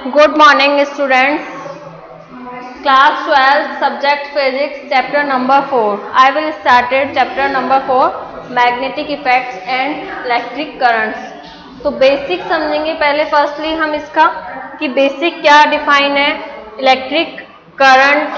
Good morning students. Class 12 subject physics chapter number 4. I will start it chapter number 4 magnetic effects and electric currents. तो basic समझेंगे पहले। Firstly हम इसका कि basic क्या define है, electric current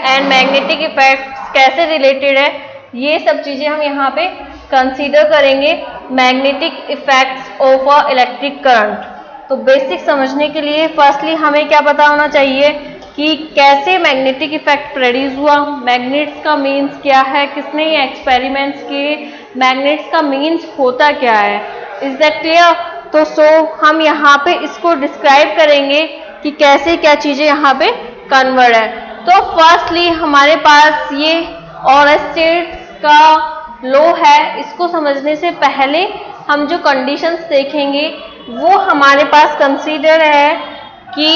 and magnetic effects कैसे related है, ये सब चीजें हम यहाँ पे कंसीडर करेंगे। Magnetic effects of a electric current. तो बेसिक समझने के लिए फर्स्टली हमें क्या पता होना चाहिए कि कैसे मैग्नेटिक इफेक्ट प्रोड्यूस हुआ, मैग्नेट्स का मीन्स क्या है, किसने ये एक्सपेरिमेंट्स किए, मैग्नेट्स का मीन्स होता क्या है। Is that clear? तो हम यहाँ पे इसको डिस्क्राइब करेंगे कि कैसे क्या चीजें यहाँ पे कन्वर्ट है। तो फर्स्टली हमारे पास ये ऑरेस्टेड्स का लॉ है। इसको समझने से पहले हम जो कंडीशंस देखेंगे वो हमारे पास कंसीडर है कि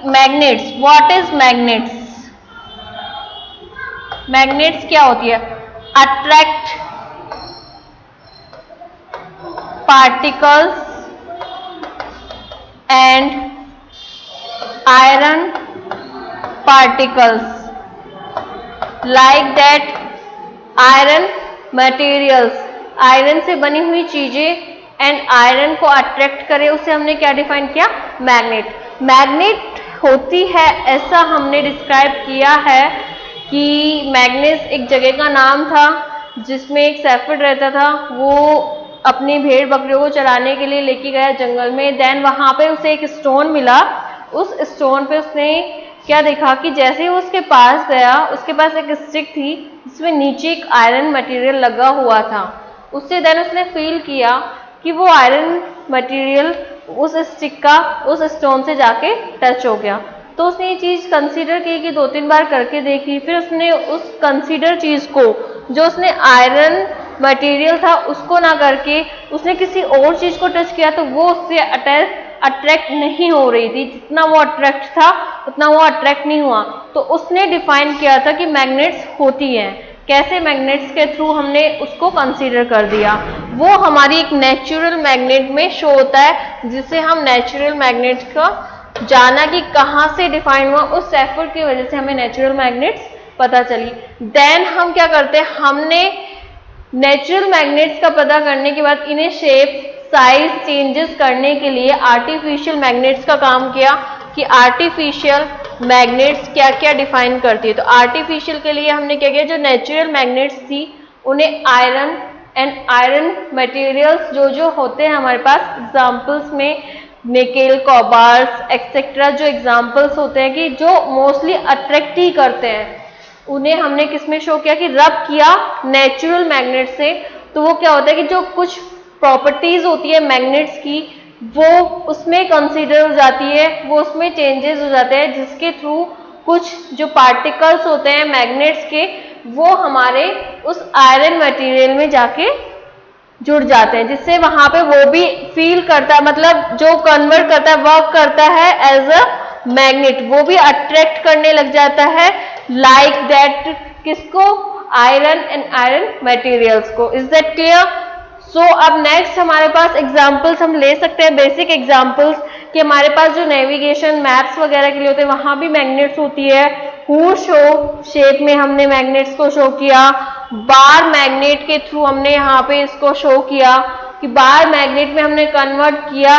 magnets, what is magnets. Magnets क्या होती है? Attract particles and iron particles like that iron materials, iron से बनी हुई चीजें एंड आयरन को अट्रैक्ट करे, उसे हमने क्या डिफाइन किया? मैग्नेट। मैग्नेट होती है, ऐसा हमने डिस्क्राइब किया है कि मैग्नेस एक जगह का नाम था जिसमें एक शेफर्ड रहता था। वो अपनी भेड़ बकरियों को चराने के लिए लेके गया जंगल में। देन वहां पे उसे एक स्टोन मिला। उस स्टोन पे उसने क्या देखा कि जैसे ही वो उसके पास गया, उसके पास एक स्टिक थी जिसमें नीचे एक आयरन मटेरियल लगा हुआ था। उससे देन उसने फील किया कि वो आयरन मटेरियल उस स्टिक का उस स्टोन से जाके टच हो गया। तो उसने ये चीज कंसीडर की कि 2-3 बार करके देखी। फिर उसने उस कंसीडर चीज को, जो उसने आयरन मटेरियल था उसको ना करके उसने किसी और चीज को टच किया, तो वो उससे अट्रैक्ट नहीं हो रही थी। जितना वो अट्रैक्ट था उतना वो अट्रैक्ट नहीं हुआ। तो उसने डिफाइन किया था कि मैग्नेट्स होती हैं कैसे। मैग्नेट्स के थ्रू हमने उसको कंसीडर कर दिया। वो हमारी एक नेचुरल मैग्नेट में शो होता है, जिसे हम नेचुरल मैग्नेट का जाना कि कहाँ से डिफाइन हुआ। उस शेफर्ड की वजह से हमें नेचुरल मैग्नेट्स पता चली। देन हम क्या करते हैं, हमने नेचुरल मैग्नेट्स का पता करने के बाद इन्हें शेप साइज चेंजेस करने के लिए आर्टिफिशियल मैग्नेट्स का काम किया कि आर्टिफिशियल मैग्नेट्स क्या क्या डिफाइन करती है। तो आर्टिफिशियल के लिए हमने क्या किया, जो नेचुरल मैग्नेट्स थी उन्हें आयरन एंड आयरन मटेरियल्स जो होते हैं हमारे पास एग्जांपल्स में निकेल, कोबाल्ट एक्सेट्रा, जो एग्जांपल्स होते हैं कि जो मोस्टली अट्रैक्ट ही करते हैं, उन्हें हमने किसमें शो किया कि रब किया नेचुरल मैग्नेट से। तो वो क्या होता है कि जो कुछ प्रॉपर्टीज होती है मैग्नेट्स की वो उसमें कंसीडर हो जाती है, वो उसमें चेंजेस हो जाते हैं, जिसके थ्रू कुछ जो पार्टिकल्स होते हैं मैग्नेट्स के वो हमारे उस आयरन मटेरियल में जाके जुड़ जाते हैं, जिससे वहां पे वो भी फील करता है, मतलब जो कन्वर्ट करता है, वर्क करता है एज अ मैग्नेट, वो भी अट्रैक्ट करने लग जाता है लाइक दैट किसको? आयरन एंड आयरन मटेरियल्स को। Is that clear? सो अब नेक्स्ट हमारे पास एग्जांपल्स हम ले सकते हैं, बेसिक एग्जांपल्स कि हमारे पास जो नेविगेशन मैप्स वगैरह के लिए होते हैं वहां भी मैग्नेट्स होती है। हू शो शेप में हमने मैग्नेट्स को शो किया। बार मैग्नेट के थ्रू हमने यहाँ पे इसको शो किया कि बार मैग्नेट में हमने कन्वर्ट किया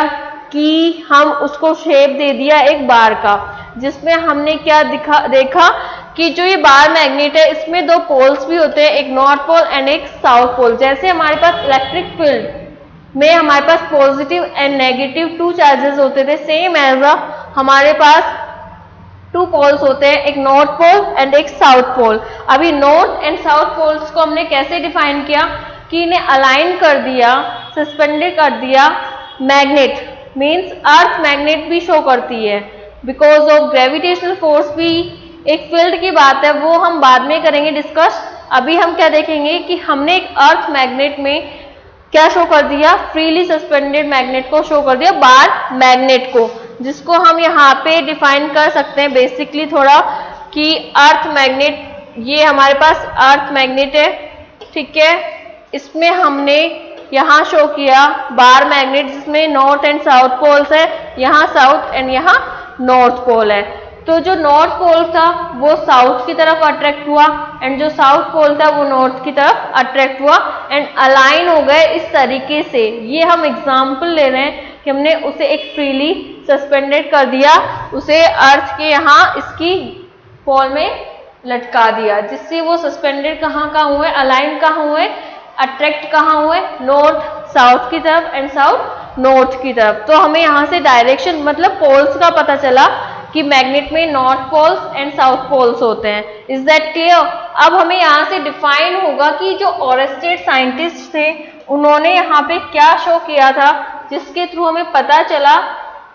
कि हम उसको शेप दे दिया एक बार का, जिसमें हमने क्या देखा कि जो ये बार मैग्नेट है इसमें 2 पोल्स भी होते हैं, एक नॉर्थ पोल एंड एक साउथ पोल। जैसे हमारे पास इलेक्ट्रिक फील्ड में हमारे पास पॉजिटिव एंड नेगेटिव 2 चार्जेस होते थे, सेम एज हमारे पास 2 पोल्स होते हैं, एक नॉर्थ पोल एंड एक साउथ पोल। अभी नॉर्थ एंड साउथ पोल्स को हमने कैसे डिफाइन किया कि इन्हें अलाइन कर दिया, सस्पेंडेड कर दिया। मैग्नेट मीन्स अर्थ मैग्नेट भी शो करती है बिकॉज ऑफ ग्रेविटेशनल फोर्स, भी एक फील्ड की बात है, वो हम बाद में करेंगे डिस्कस। अभी हम क्या देखेंगे कि हमने एक अर्थ मैग्नेट में क्या शो कर दिया, फ्रीली सस्पेंडेड मैग्नेट को शो कर दिया, बार मैग्नेट को, जिसको हम यहाँ पे डिफाइन कर सकते हैं बेसिकली थोड़ा कि अर्थ मैग्नेट, ये हमारे पास अर्थ मैग्नेट है, ठीक है। इसमें हमने यहाँ शो किया बार मैग्नेट जिसमें नॉर्थ एंड साउथ पोल्स है, यहाँ साउथ एंड यहाँ नॉर्थ पोल है। तो जो नॉर्थ पोल था वो साउथ की तरफ अट्रैक्ट हुआ एंड जो साउथ पोल था वो नॉर्थ की तरफ अट्रैक्ट हुआ एंड अलाइन हो गए इस तरीके से। ये हम एग्जाम्पल ले रहे हैं कि हमने उसे एक फ्रीली सस्पेंडेड कर दिया, उसे अर्थ के यहाँ इसकी पोल में लटका दिया, जिससे वो सस्पेंडेड कहाँ हुए, अलाइन कहाँ हुए, अट्रैक्ट कहाँ हुए, नॉर्थ साउथ की तरफ एंड साउथ नॉर्थ की तरफ। तो हमें यहाँ से डायरेक्शन मतलब पोल्स का पता चला कि मैग्नेट में north poles and south poles होते हैं। Is that clear? अब हमें यहाँ से डिफाइन होगा कि जो ओरेस्टेड साइंटिस्ट थे उन्होंने यहाँ पे क्या शो किया था, जिसके थ्रू हमें पता चला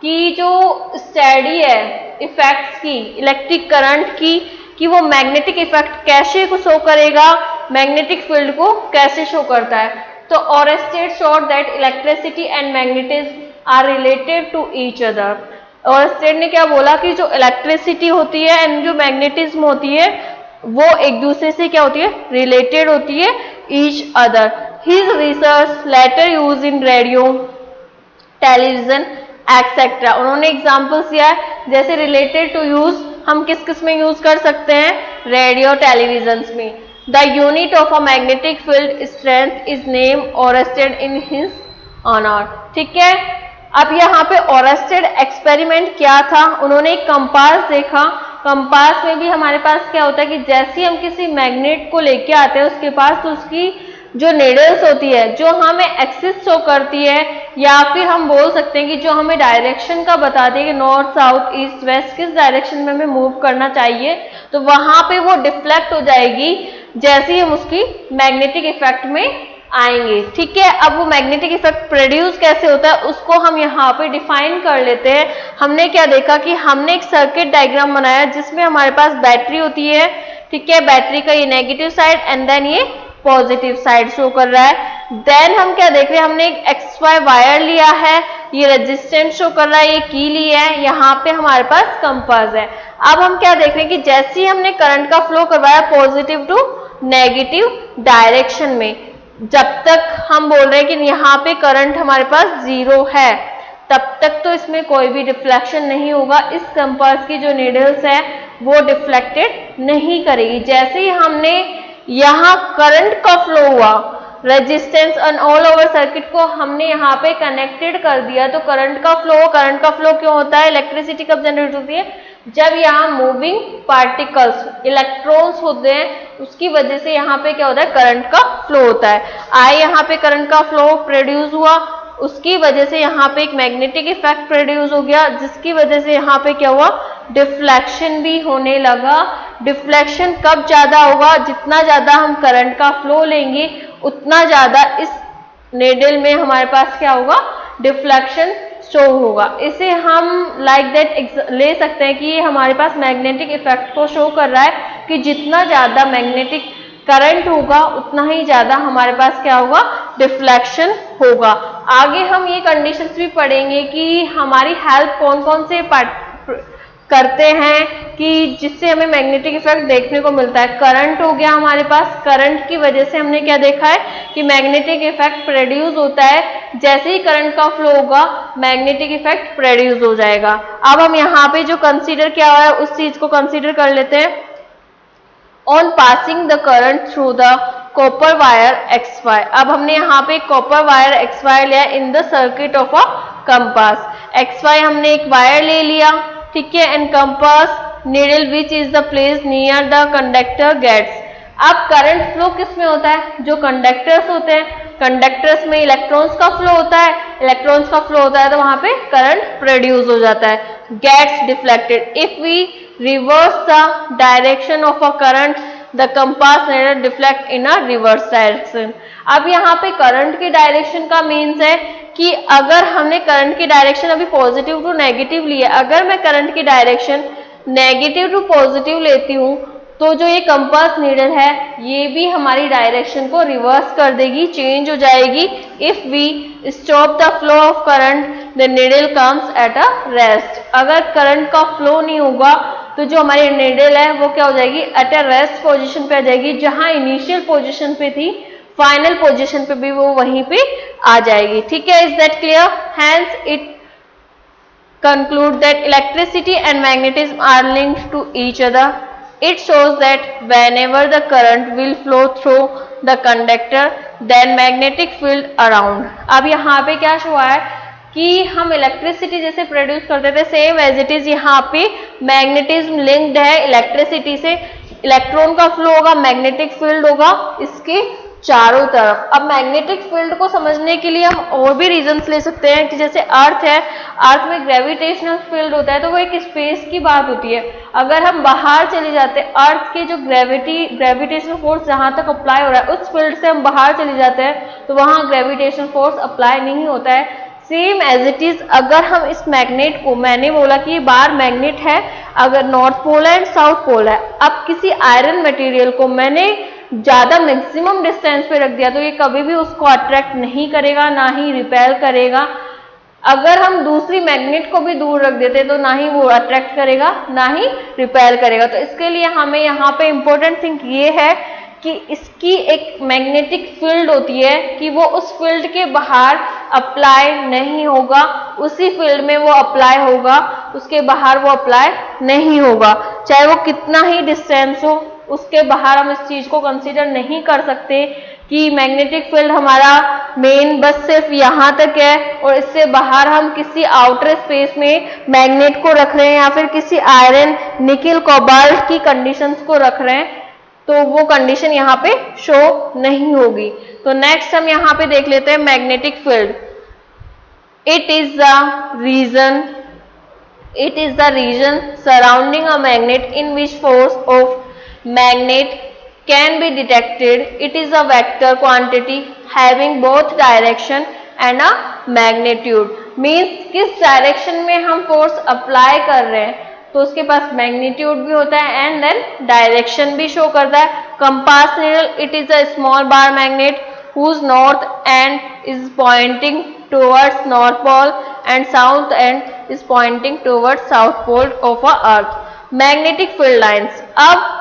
कि जो स्टडी है इफेक्ट्स की इलेक्ट्रिक करंट की, कि वो मैग्नेटिक इफेक्ट कैसे को शो करेगा, मैग्नेटिक फील्ड को कैसे शो करता है। तो Oersted showed that electricity and magnetism are related to each other. Oersted ने क्या बोला कि जो इलेक्ट्रिसिटी होती है एंड जो मैग्नेटिज्म होती है वो एक दूसरे से क्या होती है, रिलेटेड होती है, each other. His research later use in radio, television etcetera. उन्होंने एग्जाम्पल्स दिया है, जैसे रिलेटेड टू यूज हम किस किस में यूज कर सकते हैं, रेडियो टेलीविजन में। The unit of a magnetic field strength is name Oersted in his honour. ठीक है, अब यहाँ पे ओरेस्टेड एक्सपेरिमेंट क्या था, उन्होंने एक कंपास देखा। कंपास में भी हमारे पास क्या होता है कि जैसे हम किसी मैग्नेट को लेके आते हैं उसके पास, तो उसकी जो नीडल्स होती है जो हमें एक्सिस शो करती है, या फिर हम बोल सकते हैं कि जो हमें डायरेक्शन का बताती है कि नॉर्थ साउथ ईस्ट वेस्ट किस डायरेक्शन में हमें मूव करना चाहिए, तो वहां पे वो डिफ्लेक्ट हो जाएगी जैसे ही हम उसकी मैग्नेटिक इफेक्ट में आएंगे। ठीक है, अब वो मैग्नेटिक इफेक्ट प्रोड्यूस कैसे होता है उसको हम यहाँ पे डिफाइन कर लेते हैं। हमने क्या देखा कि हमने एक सर्किट डायग्राम बनाया जिसमें हमारे पास बैटरी होती है। ठीक है, बैटरी का ये नेगेटिव साइड एंड देन ये पॉजिटिव साइड शो कर रहा है। देन हम क्या देख रहे हैं, हमने एक XY वायर लिया है, ये रेजिस्टेंस शो कर रहा है, ये की ली है, यहाँ पे हमारे पास कंपास है। अब हम क्या देख रहे हैं कि जैसे ही हमने करंट का फ्लो करवाया पॉजिटिव टू नेगेटिव डायरेक्शन में, जब तक हम बोल रहे हैं कि यहाँ पे करंट हमारे पास 0 है तब तक तो इसमें कोई भी डिफ्लेक्शन नहीं होगा। इस कंपास की जो नीडल्स है वो डिफ्लेक्टेड नहीं करेगी। जैसे ही हमने यहाँ करंट का फ्लो हुआ, resistance and all over circuit को हमने यहाँ पे कनेक्टेड कर दिया, तो करंट का फ्लो क्यों होता है, इलेक्ट्रिसिटी कब जनरेट होती है, जब यहाँ मूविंग पार्टिकल्स इलेक्ट्रॉन्स होते हैं, उसकी वजह से यहाँ पे क्या होता है, करंट का फ्लो होता है। यहाँ पे करंट का फ्लो प्रोड्यूस हुआ, उसकी वजह से यहाँ पे एक मैग्नेटिक इफेक्ट प्रोड्यूस हो गया, जिसकी वजह से यहाँ पे क्या हुआ, डिफ्लेक्शन भी होने लगा। डिफ्लेक्शन कब ज्यादा होगा, जितना ज्यादा हम करंट का फ्लो लेंगे उतना ज्यादा इस नेडल में हमारे पास क्या होगा, डिफ्लेक्शन शो होगा। इसे हम लाइक दैट ले सकते हैं कि ये हमारे पास मैग्नेटिक इफेक्ट को शो कर रहा है कि जितना ज्यादा मैग्नेटिक करंट होगा उतना ही ज्यादा हमारे पास क्या होगा, डिफ्लेक्शन होगा। आगे हम ये कंडीशंस भी पढ़ेंगे कि हमारी हेल्प कौन कौन से करते हैं कि जिससे हमें मैग्नेटिक इफेक्ट देखने को मिलता है। करंट हो गया हमारे पास, करंट की वजह से हमने क्या देखा है कि मैग्नेटिक इफेक्ट प्रोड्यूस होता है। जैसे ही करंट का फ्लो होगा मैग्नेटिक इफेक्ट प्रोड्यूस हो जाएगा। अब हम यहाँ पे जो कंसीडर किया हुआ है उस चीज को कंसीडर कर लेते हैं। On passing the current through the copper wire XY। अब हमने यहाँ पे कॉपर वायर XY लिया in the circuit of a compass. XY हमने एक वायर ले लिया, ठीक है, and compass needle which is the place near the conductor gets. अब करंट फ्लो किस में होता है, जो कंडक्टर्स होते हैं, कंडक्टर्स में इलेक्ट्रॉन्स का फ्लो होता है, इलेक्ट्रॉन्स का फ्लो होता है तो वहां पे करंट प्रोड्यूस हो जाता है, gets deflected. If we reverse the direction of a current the compass needle deflect in a reverse direction. अब यहाँ पे करंट की डायरेक्शन का मीन्स है कि अगर हमने करंट की डायरेक्शन अभी पॉजिटिव टू नेगेटिव ली है, अगर मैं करंट की डायरेक्शन नेगेटिव टू पॉजिटिव लेती हूँ तो जो ये कंपास नीडल है ये भी हमारी डायरेक्शन को रिवर्स कर देगी, चेंज हो जाएगी। If we stop the flow of current the needle comes at a rest. अगर करंट का फ्लो नहीं होगा तो जो हमारी नीडल है वो क्या हो जाएगी, एट अ रेस्ट पोजिशन पे आ जाएगी, जहां इनिशियल पोजिशन पे थी फाइनल पोजीशन पे भी वो वहीं पे आ जाएगी। ठीक है, is that clear? Hence it conclude that electricity and magnetism are linked to each other. It shows that whenever the current will flow through the conductor, then magnetic field around. अब यहाँ पे क्या हुआ है कि हम इलेक्ट्रिसिटी जैसे produce करते थे, सेम एज इट इज यहाँ पे मैग्नेटिज्म लिंक्ड है इलेक्ट्रिसिटी से। इलेक्ट्रॉन का फ्लो होगा, मैग्नेटिक फील्ड होगा इसके चारों तरफ। अब मैग्नेटिक फील्ड को समझने के लिए हम और भी रीजंस ले सकते हैं कि जैसे अर्थ है, अर्थ में ग्रेविटेशनल फील्ड होता है, तो वो एक स्पेस की बात होती है। अगर हम बाहर चले जाते हैं, अर्थ के जो ग्रेविटेशनल फोर्स जहां तक अप्लाई हो रहा है उस फील्ड से हम बाहर चले जाते हैं तो वहां ग्रेविटेशनल फोर्स अप्लाई नहीं होता है। सेम एज इट इज अगर हम इस मैग्नेट को, मैंने बोला कि ये बार मैग्नेट है, अगर नॉर्थ पोल है एंड साउथ पोल है, अब किसी आयरन मटेरियल को मैंने ज्यादा मैक्सिमम डिस्टेंस पे रख दिया तो ये कभी भी उसको अट्रैक्ट नहीं करेगा, ना ही रिपेल करेगा। अगर हम दूसरी मैग्नेट को भी दूर रख देते तो ना ही वो अट्रैक्ट करेगा ना ही रिपेल करेगा। तो इसके लिए हमें यहाँ पे इंपॉर्टेंट थिंग ये है कि इसकी एक मैग्नेटिक फील्ड होती है कि वो उस फील्ड के बाहर अप्लाई नहीं होगा, उसी फील्ड में वो अप्लाई होगा, उसके बाहर वो अप्लाई नहीं होगा। चाहे वो कितना ही डिस्टेंस हो, उसके बाहर हम इस चीज को कंसीडर नहीं कर सकते कि मैग्नेटिक फील्ड हमारा मेन बस सिर्फ यहाँ तक है और इससे बाहर हम किसी आउटर स्पेस में मैग्नेट को रख रहे हैं या फिर किसी आयरन, निकिल, कोबाल्ट की कंडीशंस को रख रहे हैं, तो वो कंडीशन यहाँ पे शो नहीं होगी। तो नेक्स्ट हम यहाँ पे देख लेते हैं magnetic field. It is the region surrounding a magnet in which force of magnet can be detected. It is a vector quantity having both direction and a magnitude. Means किस डायरेक्शन में हम force apply कर रहे हैं तो उसके पास magnitude भी होता है एंड देन डायरेक्शन भी शो करता है। Compass needle, it is a small bar magnet whose north end is pointing towards north pole and south end is pointing towards south pole of a earth. Magnetic field lines. अब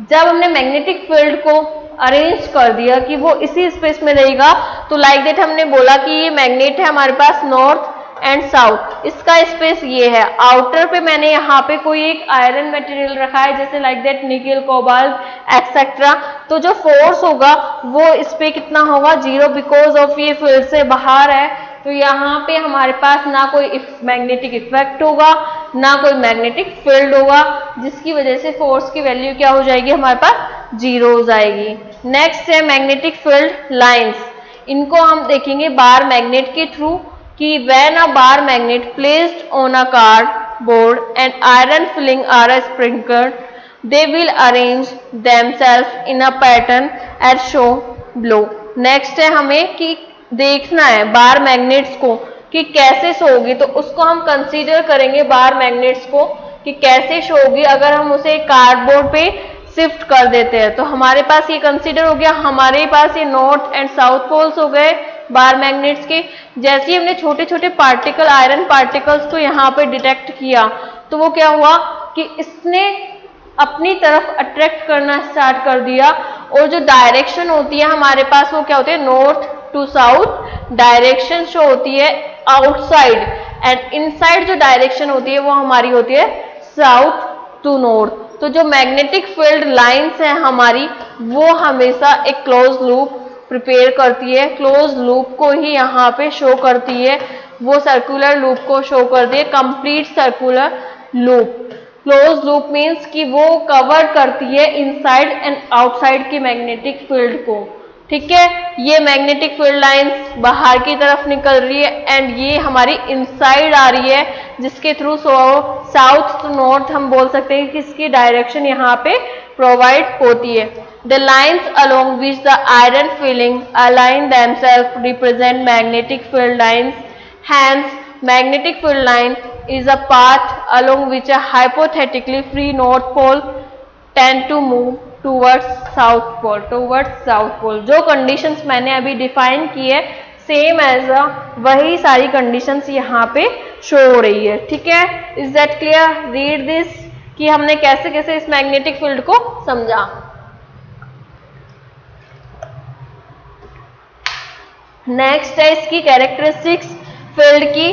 जब हमने magnetic field को arrange कर दिया कि वो इसी space में रहेगा, तो लाइक दैट हमने बोला कि ये मैग्नेट है हमारे पास नॉर्थ एंड साउथ, इसका स्पेस ये है। आउटर पे मैंने यहाँ पे कोई एक आयरन मटेरियल रखा है जैसे like that nickel, cobalt etcetera, तो जो फोर्स होगा वो इस पे कितना होगा, 0, बिकॉज ऑफ ये फील्ड से बाहर है। तो यहाँ पे हमारे पास ना कोई मैग्नेटिक इफेक्ट होगा ना कोई मैग्नेटिक फील्ड होगा, जिसकी वजह से फोर्स की वैल्यू क्या हो जाएगी, हमारे पास 0 हो जाएगी। नेक्स्ट है मैग्नेटिक फील्ड लाइंस। इनको हम देखेंगे बार मैग्नेट के थ्रू कि when a bar magnet placed on a cardboard and iron filling are sprinkled, they will arrange themselves in a pattern as shown below. Next है हमें कि देखना है बार मैग्नेट्स को कि कैसे शो होगी, तो उसको हम कंसीडर करेंगे बार मैग्नेट्स को कि कैसे शो होगी। अगर हम उसे कार्डबोर्ड पे शिफ्ट कर देते हैं तो हमारे पास ये कंसीडर हो गया, हमारे पास ये नॉर्थ एंड साउथ पोल्स हो गए बार मैग्नेट्स के। जैसे ही हमने छोटे छोटे पार्टिकल, आयरन पार्टिकल्स को यहाँ पे डिटेक्ट किया तो वो क्या हुआ कि इसने अपनी तरफ अट्रैक्ट करना स्टार्ट कर दिया, और जो डायरेक्शन होती है हमारे पास वो क्या होती है, north to south direction show होती है आउटसाइड, एंड इनसाइड जो डायरेक्शन होती है वो हमारी होती है साउथ टू नॉर्थ। तो जो मैग्नेटिक फील्ड लाइंस है हमारी वो हमेशा एक क्लोज लूप प्रिपेयर करती है, क्लोज लूप को ही यहाँ पे शो करती है, वो सर्कुलर लूप को शो करती है, complete circular loop. Close loop means कि वो कवर करती है इनसाइड एंड आउटसाइड की मैग्नेटिक फील्ड को। ठीक है, ये मैग्नेटिक फील्ड लाइंस बाहर की तरफ निकल रही है एंड ये हमारी इनसाइड आ रही है, जिसके थ्रू साउथ टू नॉर्थ हम बोल सकते हैं कि इसकी डायरेक्शन यहाँ पे प्रोवाइड होती है। The lines along which the iron filling align themselves represent magnetic field lines. Hence, magnetic field line is a path along which a hypothetically free north pole tend to move towards south pole. जो conditions मैंने अभी define की है same as वही सारी conditions यहाँ पे show हो रही है। ठीक है, is that clear? Read this कि हमने कैसे कैसे इस मैग्नेटिक फील्ड को समझा। नेक्स्ट है इसकी कैरेक्टरिस्टिक्स फील्ड की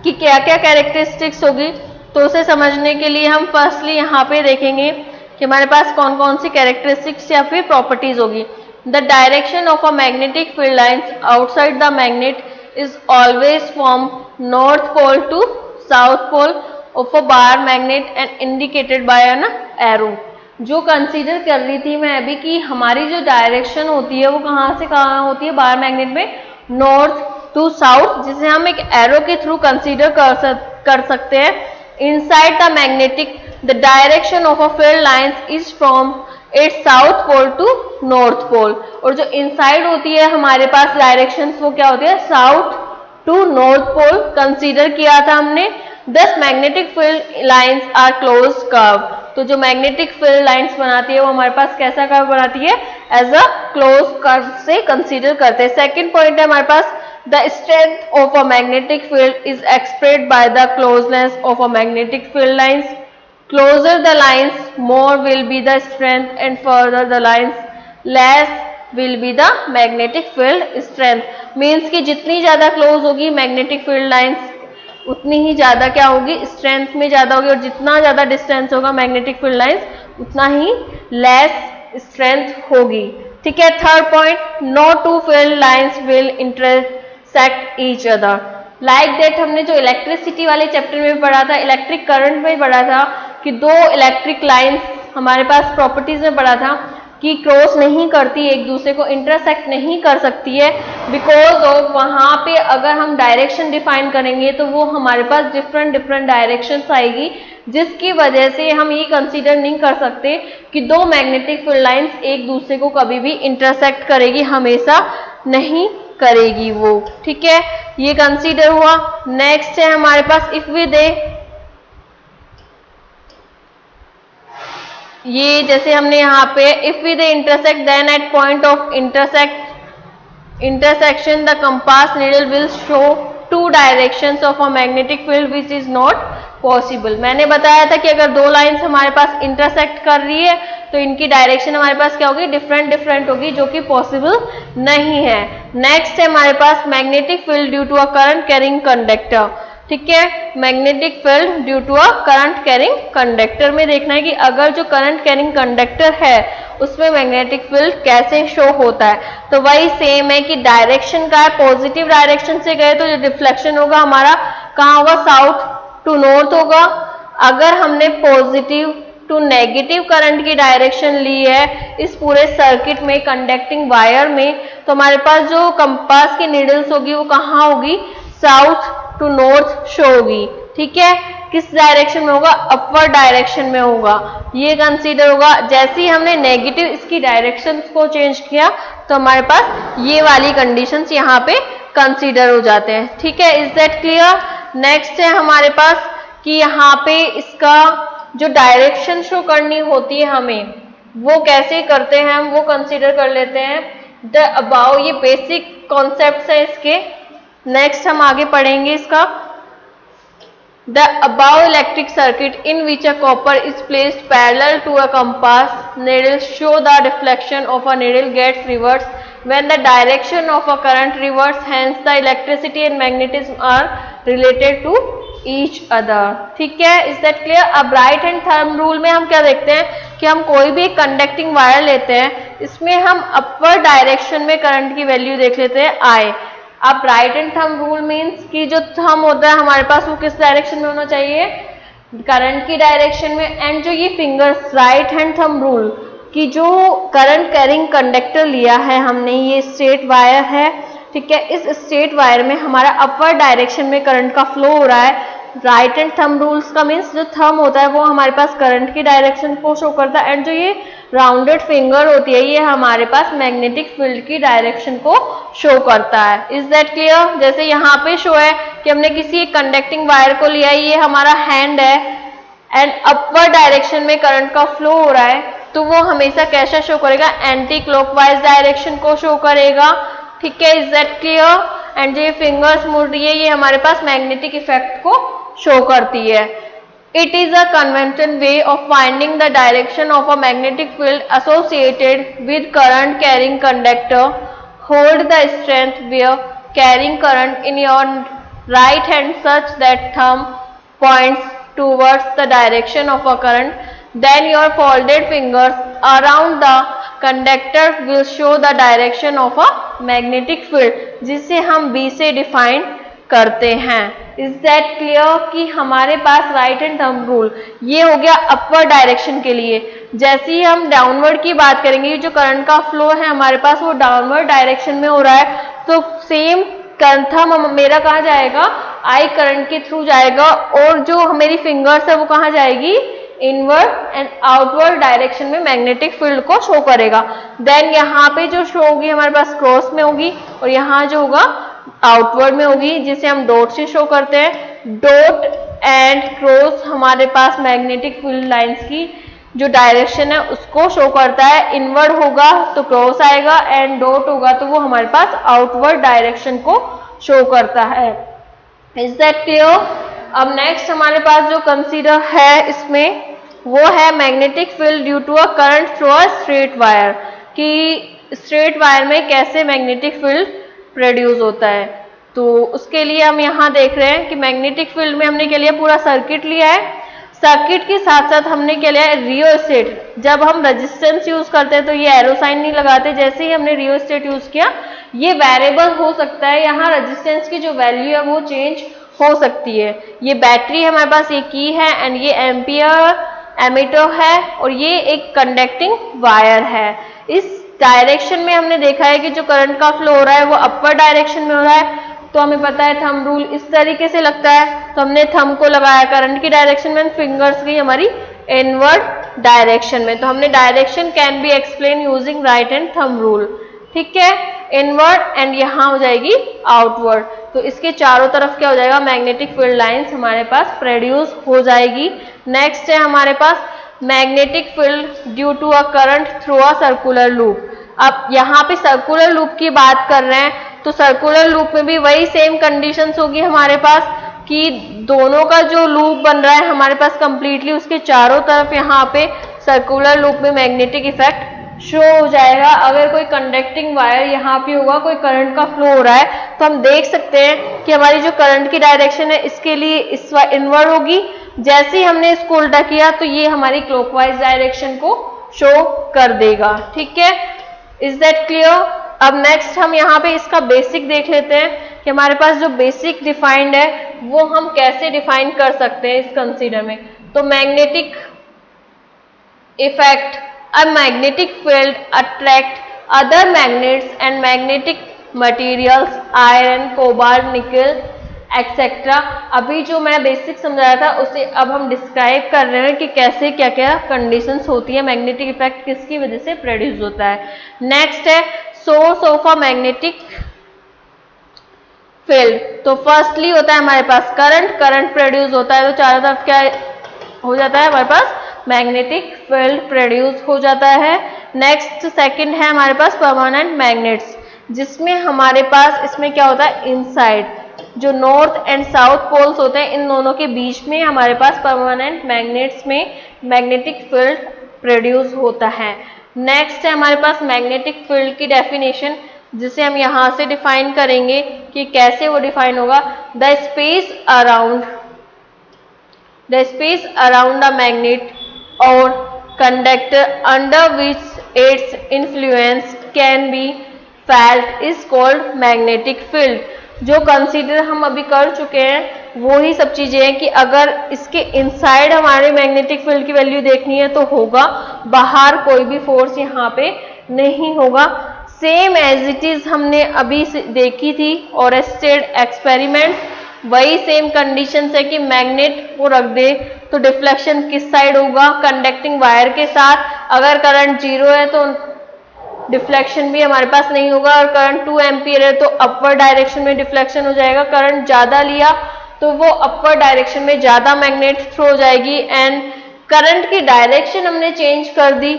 कि क्या क्या कैरेक्टरिस्टिक्स होगी। तो उसे समझने के लिए हम फर्स्टली यहाँ पे देखेंगे कि हमारे पास कौन कौन सी कैरेक्टरिस्टिक्स या फिर प्रॉपर्टीज होगी। The direction of a magnetic field lines outside the magnet is always from north pole to south pole of a bar magnet and indicated by an arrow. जो कंसीडर कर रही थी मैं अभी कि हमारी जो डायरेक्शन होती है वो कहाँ से कहाँ होती है बार मैग्नेट में, नॉर्थ टू साउथ, जिसे हम एक एरो के थ्रू कंसीडर कर सकते हैं। Inside the magnetic the direction of a field lines is from its south pole to north pole. और जो इनसाइड होती है हमारे पास डायरेक्शन वो क्या होती है, south to north pole consider किया था हमने। These magnetic field lines are close curve. तो जो मैग्नेटिक फील्ड लाइन्स बनाती है वो हमारे पास कैसा कर्व बनाती है, एज अ क्लोज कर्व से कंसीडर करते हैं। सेकेंड पॉइंट है हमारे पास the strength of a magnetic field is expressed by the closeness of a magnetic field lines. Closer the lines, more will be the strength, and further the lines, less will be the magnetic field strength. Means कि जितनी ज़्यादा close होगी magnetic field lines उतनी ही ज़्यादा क्या होगी, strength में ज़्यादा होगी, और जितना ज़्यादा डिस्टेंस होगा मैग्नेटिक फील्ड लाइंस उतना ही लेस स्ट्रेंथ होगी। ठीक है। Third point, no two field lines will intersect each other. Like that हमने जो इलेक्ट्रिसिटी वाले चैप्टर में पढ़ा था, इलेक्ट्रिक करंट में पढ़ा था कि दो इलेक्ट्रिक लाइंस हमारे पास प्रॉपर्टीज में पढ़ा था कि क्रॉस नहीं करती, एक दूसरे को इंटरसेक्ट नहीं कर सकती है, बिकॉज ऑफ वहाँ पे अगर हम डायरेक्शन डिफाइन करेंगे तो वो हमारे पास डिफरेंट डिफरेंट डायरेक्शंस आएगी, जिसकी वजह से हम ये कंसीडर नहीं कर सकते कि दो मैग्नेटिक फील्ड लाइंस एक दूसरे को कभी भी इंटरसेक्ट करेगी, हमेशा नहीं करेगी वो। ठीक है, ये कंसीडर हुआ। नेक्स्ट है हमारे पास इफ वी दे, ये जैसे हमने यहाँ पे if we they intersect then at point of intersection the compass needle will show two directions of a magnetic field which is not possible। मैंने बताया था कि अगर दो लाइंस हमारे पास इंटरसेक्ट कर रही है तो इनकी डायरेक्शन हमारे पास क्या होगी, डिफरेंट डिफरेंट होगी, जो कि पॉसिबल नहीं है। नेक्स्ट है हमारे पास magnetic field due to a current carrying conductor. ठीक है, magnetic field due to a current carrying conductor में देखना है कि अगर जो करंट कैरिंग कंडक्टर है उसमें मैग्नेटिक फील्ड कैसे शो होता है। तो वही सेम है कि डायरेक्शन का है, पॉजिटिव डायरेक्शन से गए तो जो डिफ्लेक्शन होगा हमारा कहाँ होगा, साउथ टू नॉर्थ होगा। अगर हमने पॉजिटिव टू नेगेटिव करंट की डायरेक्शन ली है इस पूरे सर्किट में, कंडक्टिंग वायर में, तो हमारे पास जो कंपास की नीडल्स होगी वो कहाँ होगी, साउथ टू नॉर्थ शो होगी। ठीक है, किस डायरेक्शन में होगा, अपवर्ड डायरेक्शन में होगा, ये कंसीडर होगा। जैसे ही हमने नेगेटिव इसकी डायरेक्शन को चेंज किया तो हमारे पास ये वाली कंडीशंस यहाँ पे कंसीडर हो जाते हैं। ठीक है, इज दैट क्लियर। नेक्स्ट है हमारे पास कि यहाँ पे इसका जो डायरेक्शन शो करनी होती है हमें, वो कैसे करते हैं हम, वो कंसीडर कर लेते हैं। द अबाउ, ये बेसिक कॉन्सेप्ट है इसके। नेक्स्ट हम आगे पढ़ेंगे इसका। The above electric circuit in which a copper is placed parallel to a compass needle show the deflection of a needle gets reversed when the direction of a current reverse, hence the electricity and magnetism are related to each other। ठीक है, is that clear. अब right hand thumb rule में हम क्या देखते हैं कि हम कोई भी कंडक्टिंग वायर लेते हैं, इसमें हम अपवर्ड डायरेक्शन में करंट की वैल्यू देख लेते हैं I। अब right hand thumb rule means कि जो थंब होता है हमारे पास वो किस डायरेक्शन में होना चाहिए, करंट की डायरेक्शन में। एंड जो ये fingers, right hand thumb rule कि जो करंट कैरिंग कंडक्टर लिया है हमने, ये स्ट्रेट वायर है। ठीक है, इस स्ट्रेट वायर में हमारा अपवर्ड डायरेक्शन में करंट का फ्लो हो रहा है। राइट हैंड थंब रूल्स का मीन्स जो थंब होता है वो हमारे पास करंट की डायरेक्शन को शो करता है, एंड जो ये राउंडेड फिंगर होती है ये हमारे पास मैग्नेटिक फील्ड की डायरेक्शन को शो करता है। Is that clear. जैसे यहाँ पे शो है कि हमने किसी कंडक्टिंग वायर को लिया, ये हमारा हैंड है एंड अपवर्ड डायरेक्शन में करंट का फ्लो हो रहा है, तो वो हमेशा कैसा शो करेगा, एंटी क्लॉकवाइज डायरेक्शन को शो करेगा। ठीक है, इज दैट क्लियर। एंड जो ये फिंगर्स मुड़ रही है ये हमारे पास मैग्नेटिक इफेक्ट को शो करती है। It is a conventional way of finding the direction of a magnetic field associated with current carrying conductor hold the strength where carrying current in your right hand such that thumb points towards the direction of a current, then your folded fingers around the conductor will show the direction of a magnetic field, जिसे हम B से define करते हैं। Is that clear कि हमारे पास right hand thumb rule ये हो गया अपवर्ड डायरेक्शन के लिए। जैसे ही हम डाउनवर्ड की बात करेंगे, जो करंट का फ्लो है हमारे पास वो डाउनवर्ड डायरेक्शन में हो रहा है, तो सेम थंब मेरा कहाँ जाएगा, आई करंट के थ्रू जाएगा, और जो मेरी फिंगर्स है वो कहाँ जाएगी, इनवर्ड एंड आउटवर्ड डायरेक्शन में मैग्नेटिक फील्ड को शो करेगा। देन यहाँ पे जो शो होगी हमारे पास क्रॉस में होगी, और यहाँ जो होगा आउटवर्ड में होगी, जिसे हम डॉट से शो करते हैं। डॉट एंड क्रॉस हमारे पास मैग्नेटिक फील्ड लाइंस की जो डायरेक्शन है उसको शो करता है। इनवर्ड होगा तो क्रॉस आएगा, एंड डॉट होगा तो वो हमारे पास आउटवर्ड डायरेक्शन को शो करता है। Is that clear? अब नेक्स्ट हमारे पास जो कंसीडर है इसमें वो है magnetic field due to a current through a straight wire, कि स्ट्रेट वायर में कैसे मैग्नेटिक फील्ड प्रोड्यूस होता है। तो उसके लिए हम यहाँ देख रहे हैं कि मैग्नेटिक फील्ड में हमने क्या लिया, पूरा सर्किट लिया है। सर्किट के साथ साथ हमने क्या लिया है, रियोस्टेट। जब हम रेजिस्टेंस यूज करते हैं तो ये एरो साइन नहीं लगाते, जैसे ही हमने रियोस्टेट यूज किया ये वेरिएबल हो सकता है, यहाँ रेजिस्टेंस की जो वैल्यू है वो चेंज हो सकती है। ये बैटरी हमारे पास एक की है, एंड ये एम्पियर एमीटर है, और ये एक कंडक्टिंग वायर है। इस डायरेक्शन में हमने देखा है कि जो करंट का फ्लो हो रहा है वो अपर डायरेक्शन में हो रहा है, तो हमें पता है थंब रूल इस तरीके से लगता है, तो हमने थंब को लगाया करंट की डायरेक्शन में, फिंगर्स गई हमारी इनवर्ड डायरेक्शन में। तो हमने direction can be explain using right hand thumb rule, ठीक है, इनवर्ड एंड यहाँ हो जाएगी आउटवर्ड। तो इसके चारों तरफ क्या हो जाएगा, मैग्नेटिक फील्ड लाइंस हमारे पास प्रोड्यूस हो जाएगी। नेक्स्ट है हमारे पास magnetic field due to a current through a circular loop. अब यहाँ पे सर्कुलर लूप की बात कर रहे हैं, तो सर्कुलर लूप में भी वही सेम कंडीशंस होगी हमारे पास, कि दोनों का जो लूप बन रहा है हमारे पास कंप्लीटली उसके चारों तरफ यहाँ पे सर्कुलर लूप में मैग्नेटिक इफेक्ट शो हो जाएगा। अगर कोई कंडक्टिंग वायर यहाँ पे होगा, कोई करंट का फ्लो हो रहा है, तो हम देख सकते हैं कि हमारी जो करंट की डायरेक्शन है इसके लिए इस इनवर्ड होगी। जैसे ही हमने इसको उल्टा किया तो ये हमारी क्लॉकवाइज डायरेक्शन को शो कर देगा, ठीक है। Is that clear? अब नेक्स्ट हम यहाँ पे इसका बेसिक देख लेते हैं कि हमारे पास जो बेसिक डिफाइंड है वो हम कैसे डिफाइन कर सकते हैं इस कंसीडर में। तो magnetic effect, a magnetic field attract other magnets and magnetic materials, iron, cobalt, निकल एक्सेट्रा। अभी जो मैं बेसिक समझाया था उसे अब हम डिस्क्राइब कर रहे हैं कि कैसे क्या क्या कंडीशंस होती है, मैग्नेटिक इफेक्ट किसकी वजह से प्रोड्यूस होता है। नेक्स्ट है source of a magnetic field. तो फर्स्टली होता है हमारे पास करंट, करंट प्रोड्यूस होता है तो चारों तरफ क्या हो जाता है, हमारे पास मैग्नेटिक फील्ड प्रोड्यूस हो जाता है। नेक्स्ट सेकंड है हमारे पास परमानेंट मैग्नेट्स, जिसमें हमारे पास इसमें क्या होता है, इनसाइड जो नॉर्थ एंड साउथ पोल्स होते हैं इन दोनों के बीच में हमारे पास परमानेंट मैग्नेट्स में मैग्नेटिक फील्ड प्रोड्यूस होता है। नेक्स्ट है हमारे पास मैग्नेटिक फील्ड की डेफिनेशन, जिसे हम यहाँ से डिफाइन करेंगे कि कैसे वो डिफाइन होगा। The space around the magnet और conductor under which its influence can be felt is called magnetic field. जो कंसीडर हम अभी कर चुके हैं वो ही सब चीजें हैं कि अगर इसके इनसाइड हमारे मैग्नेटिक फील्ड की वैल्यू देखनी है तो होगा, बाहर कोई भी फोर्स यहाँ पे नहीं होगा। सेम एज इट इज हमने अभी देखी थी और एस्टेड एक्सपेरिमेंट, वही सेम कंडीशंस है कि मैग्नेट को रख दे तो डिफ्लेक्शन किस साइड होगा, कंडक्टिंग वायर के साथ। अगर करंट 0 है तो डिफ्लेक्शन भी हमारे पास नहीं होगा, और करंट 2 एम्पियर है तो अपवर्ड डायरेक्शन में डिफ्लेक्शन हो जाएगा। करंट ज्यादा लिया तो वो अपवर्ड डायरेक्शन में ज्यादा मैग्नेट थ्रो हो जाएगी, एंड करंट की डायरेक्शन हमने चेंज कर दी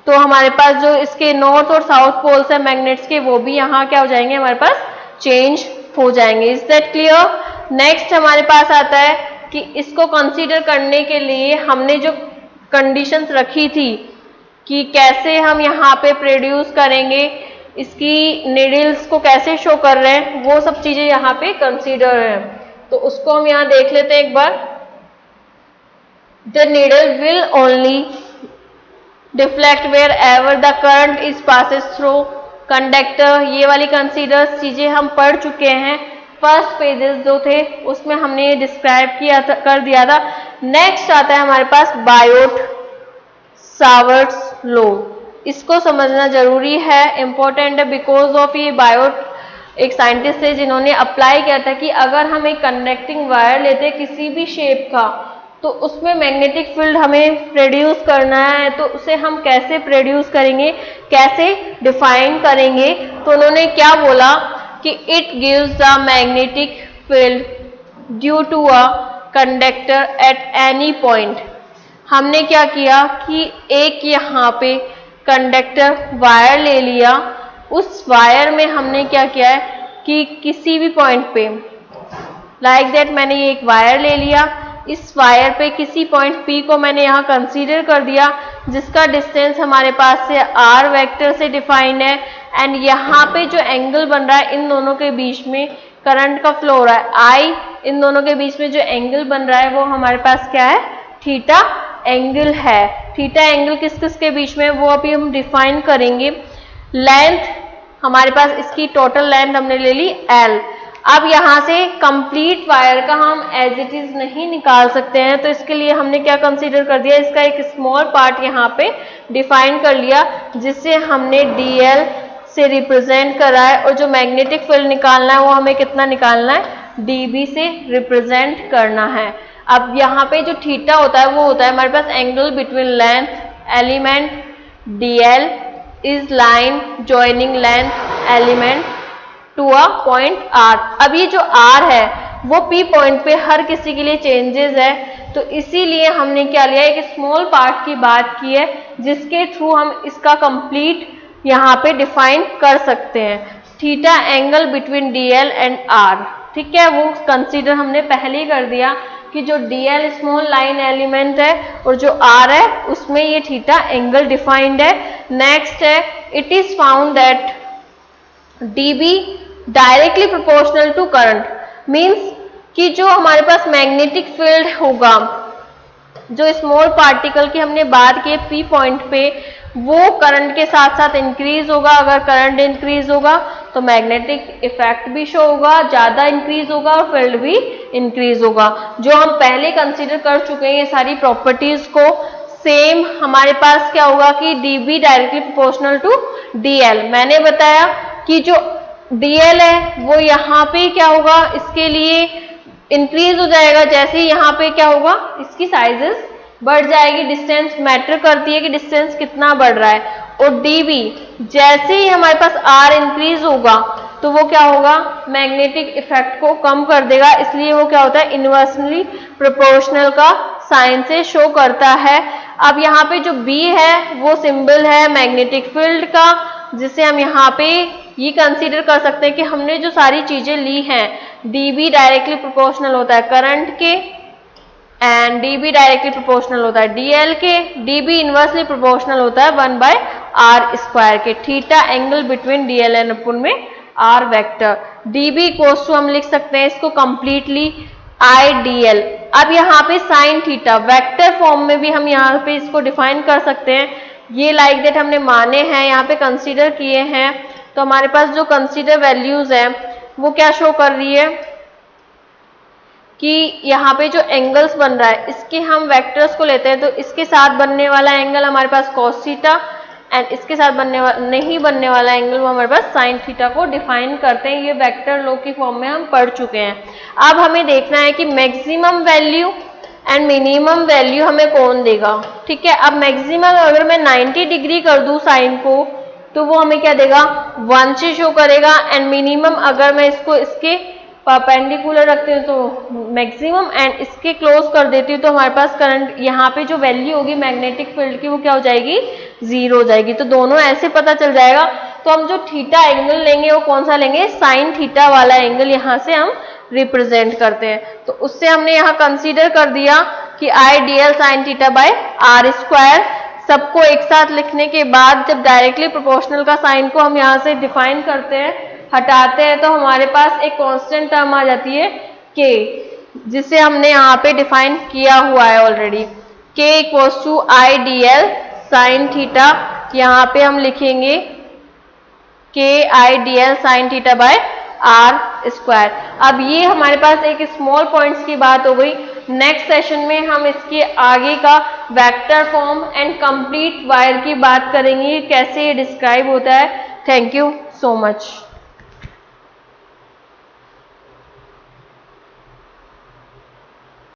तो हमारे पास जो इसके नॉर्थ और साउथ पोल्स है मैग्नेट्स के वो भी यहाँ क्या हो जाएंगे, हमारे पास चेंज हो जाएंगे। Is that clear? नेक्स्ट हमारे पास आता है कि इसको कंसीडर करने के लिए हमने जो कंडीशंस रखी थी कि कैसे हम यहाँ पे प्रोड्यूस करेंगे इसकी नीडल्स को कैसे शो कर रहे हैं, वो सब चीजें यहाँ पे कंसीडर है। तो उसको हम यहाँ देख लेते हैं एक बार। The needle will only deflect wherever the current is passes through conductor. ये वाली कंसीडर चीजें हम पढ़ चुके हैं, फर्स्ट पेजेस जो थे उसमें हमने ये डिस्क्राइब किया था, कर दिया था। नेक्स्ट आता है हमारे पास बायोट सावर्ट्स लॉ। इसको समझना जरूरी है, इंपॉर्टेंट है, बिकॉज ऑफ ये बायोट एक साइंटिस्ट है जिन्होंने अप्लाई किया था कि अगर हम एक कंडक्टिंग वायर लेते हैं किसी भी शेप का, तो उसमें मैग्नेटिक फील्ड हमें प्रोड्यूस करना है, तो उसे हम कैसे प्रोड्यूस करेंगे, कैसे डिफाइन करेंगे। तो उन्होंने क्या बोला कि it gives the magnetic field due to a conductor at any point. हमने क्या किया कि एक यहाँ पे कंडक्टर वायर ले लिया, उस वायर में हमने क्या किया है कि किसी भी पॉइंट पे लाइक दैट मैंने ये एक वायर ले लिया, इस वायर पे किसी पॉइंट P को मैंने यहाँ कंसीडर कर दिया, जिसका डिस्टेंस हमारे पास से r वेक्टर से डिफाइन है। एंड यहाँ पे जो एंगल बन रहा है इन दोनों के बीच में करंट का फ्लो हो रहा है I, इन दोनों के बीच में जो एंगल बन रहा है वो हमारे पास क्या है, थीटा एंगल है। थीटा एंगल किस किस के बीच में वो अभी हम डिफाइन करेंगे। लेंथ हमारे पास इसकी टोटल लेंथ हमने ले ली L। अब यहाँ से कंप्लीट वायर का हम एज इट इज नहीं निकाल सकते हैं, तो इसके लिए हमने क्या कंसीडर कर दिया, इसका एक स्मॉल पार्ट यहाँ पे डिफाइन कर लिया, जिससे हमने dl से रिप्रेजेंट करा है। और जो मैग्नेटिक फील्ड निकालना है वो हमें कितना निकालना है, dB से रिप्रेजेंट करना है। अब यहाँ पे जो थीटा होता है वो होता है हमारे पास angle between length element dl is line joining length element to a point r। अब ये जो r है वो P पॉइंट पे हर किसी के लिए चेंजेस है, तो इसीलिए हमने क्या लिया, एक स्मॉल पार्ट की बात की है जिसके थ्रू हम इसका कंप्लीट यहाँ पे डिफाइन कर सकते हैं। Theta angle between dl and r, ठीक है, वो कंसीडर हमने पहले ही कर दिया कि जो dl स्मॉल लाइन एलिमेंट है और जो r है उसमें ये थीटा एंगल डिफाइंड है। नेक्स्ट है it is found that dB directly proportional to current, means कि जो हमारे पास मैग्नेटिक फील्ड होगा, जो स्मॉल पार्टिकल की हमने बात की P पॉइंट पे, वो करंट के साथ साथ इंक्रीज होगा। अगर करंट इंक्रीज होगा तो मैग्नेटिक इफेक्ट भी शो होगा, ज्यादा इंक्रीज होगा और फील्ड भी इंक्रीज होगा। जो हम पहले कंसीडर कर चुके हैं ये सारी प्रॉपर्टीज को, सेम हमारे पास क्या होगा कि dB directly proportional to dl। मैंने बताया कि जो dl है वो यहाँ पे क्या होगा, इसके लिए इंक्रीज हो जाएगा, जैसे ही यहाँ पे क्या होगा, इसकी साइजेस बढ़ जाएगी। डिस्टेंस मैटर करती है कि डिस्टेंस कितना बढ़ रहा है। और dB जैसे ही हमारे पास r इंक्रीज होगा तो वो क्या होगा, मैग्नेटिक इफेक्ट को कम कर देगा, इसलिए वो क्या होता है, इनवर्सली प्रोपोर्शनल का साइन से शो करता है। अब यहाँ पे जो B है वो सिंबल है मैग्नेटिक फील्ड का, जिसे हम यहाँ पे ये कंसीडर कर सकते हैं कि हमने जो सारी चीजें ली हैं, dB डायरेक्टली प्रोपोर्शनल होता है करंट के एंड dB डायरेक्टली प्रोपोर्शनल होता है dl के, dB इनवर्सली प्रोपोर्शनल होता है 1/r² के। Theta angle between dl and अपन में r वेक्टर, dB कोस टू हम लिख सकते हैं इसको कंप्लीटली idl। अब यहाँ पे साइन थीटा वेक्टर फॉर्म में भी हम यहाँ पे इसको डिफाइन कर सकते हैं। ये लाइक दैट हमने माने हैं, यहाँ पे कंसीडर किए हैं, तो हमारे पास जो कंसीडर वैल्यूज है वो क्या शो कर रही है कि यहाँ पे जो एंगल्स बन रहा है इसके हम वेक्टर्स को लेते हैं, तो इसके साथ बनने वाला एंगल हमारे पास कॉस थीटा एंड इसके साथ नहीं बनने वाला एंगल वो हमारे पास साइन थीटा को डिफाइन करते हैं। ये वेक्टर लॉ की फॉर्म में हम पढ़ चुके हैं। अब हमें देखना है कि maximum value and minimum value हमें कौन देगा, ठीक है। अब मैक्सिमम अगर मैं 90 डिग्री कर दूं साइन को तो वो हमें क्या देगा, 1 से शो करेगा। एंड मिनिमम अगर मैं इसको इसके परपेंडिकुलर रखते हैं तो मैक्सिमम एंड इसके क्लोज कर देती हूँ तो हमारे पास करंट यहाँ पे जो वैल्यू होगी मैग्नेटिक फील्ड की वो क्या हो जाएगी, 0 हो जाएगी। तो दोनों ऐसे पता चल जाएगा। तो हम जो थीटा एंगल लेंगे वो कौन सा लेंगे, साइन थीटा वाला एंगल यहाँ से हम रिप्रेजेंट करते हैं। तो उससे हमने यहाँ कंसीडर कर दिया कि idl sign theta bye r²। सबको एक साथ लिखने के बाद जब डायरेक्टली प्रोपोर्शनल का साइन को हम यहाँ से डिफाइन करते हैं, हटाते हैं, तो हमारे पास एक कांस्टेंट टर्म आ जाती है k, जिसे हमने यहाँ पे डिफाइन किया हुआ है already. k equals to I d l sine theta, यहाँ पे हम लिखेंगे k I d l sine theta by r square. अब ये हमारे पास एक स्मॉल पॉइंट्स की बात हो गई। नेक्स्ट सेशन में हम इसके आगे का vector form and complete wire की बात करेंगे, कैसे ये डिस्क्राइब होता है। Thank you so much.